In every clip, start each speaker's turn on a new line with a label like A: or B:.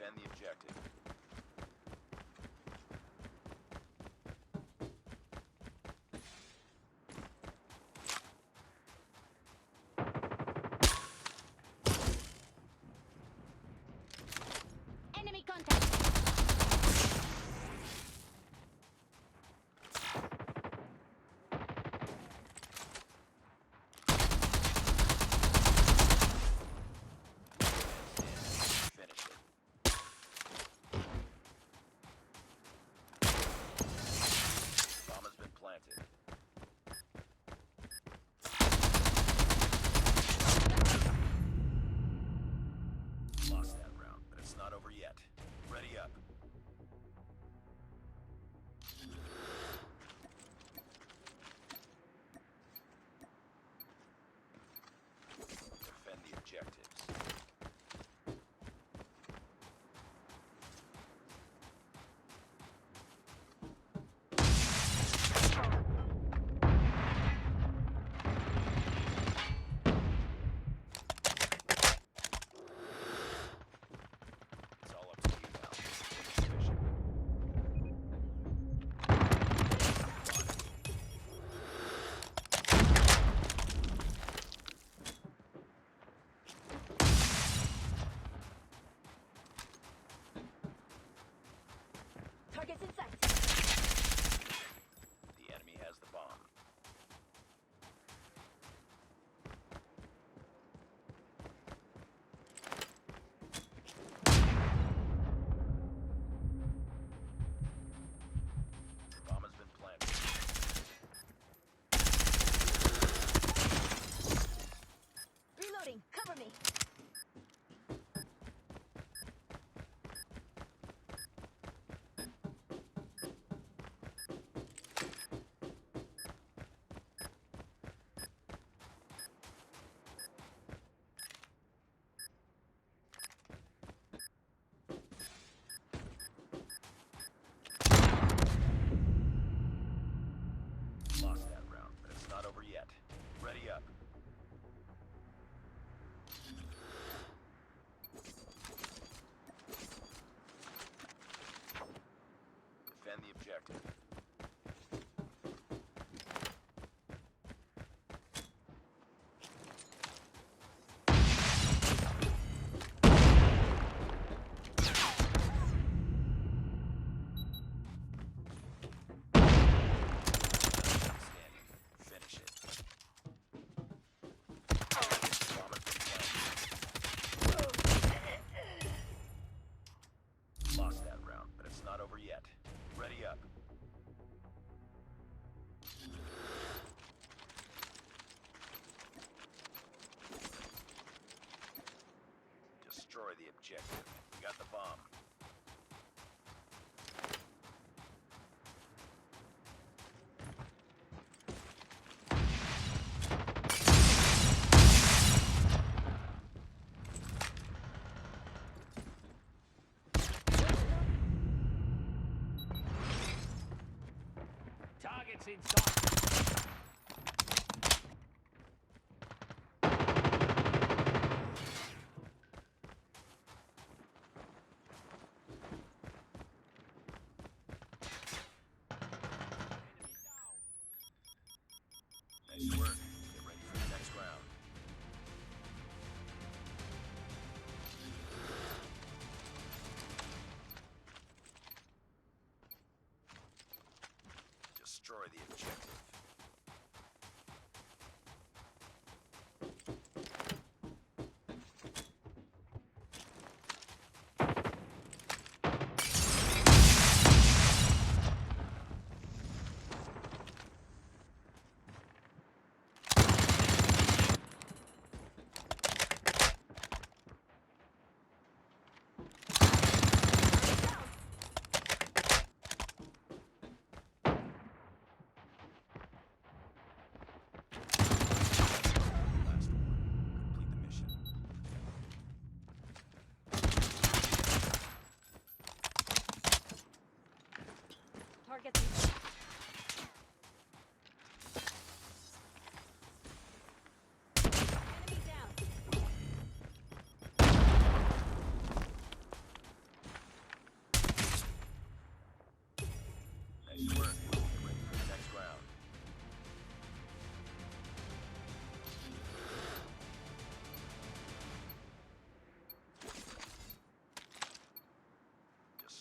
A: Defend the objective.
B: Enemy contact.
A: Finish it. Bomb has been planted. Lost that round, but it's not over yet. Ready up. Defend the objectives. It's all up to you now. Finish the mission.
B: Targets in sight.
A: The enemy has the bomb. The bomb has been planted.
B: Reloading. Cover me.
A: Lost that round, but it's not over yet. Ready up. Defend the objective. Standing. Finish it. Bomb has been planted. Lost that round, but it's not over yet. Ready up. Destroy the objective. We got the bomb.
C: Targets in sight.
A: Nice work. Get ready for the next round. Destroy the objective.
B: Targets in sight. Enemy down.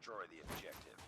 A: Destroy the objective.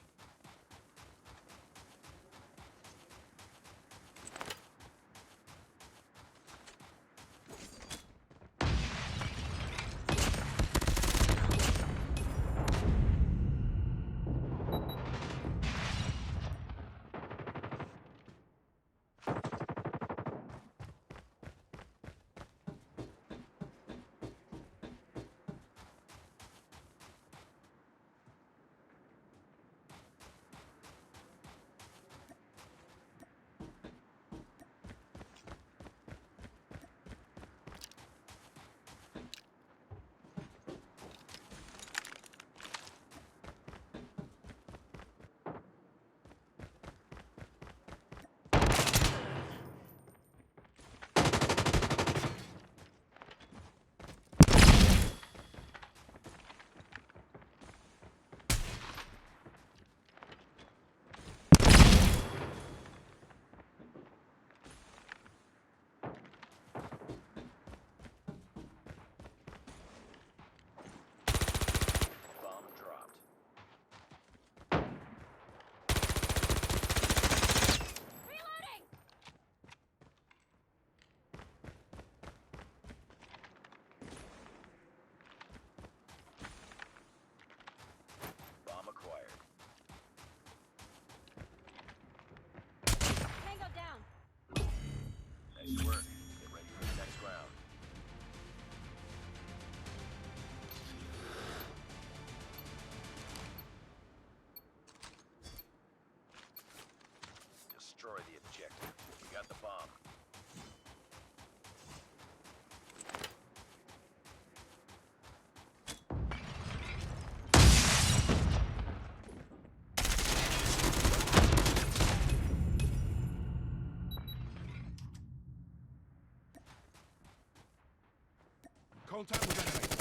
A: Bomb dropped.
B: Reloading!
A: Bomb acquired.
B: Tango down.
A: Nice work. Get ready for the next round. Destroy the objective. You got the bomb.
D: Contact with enemy.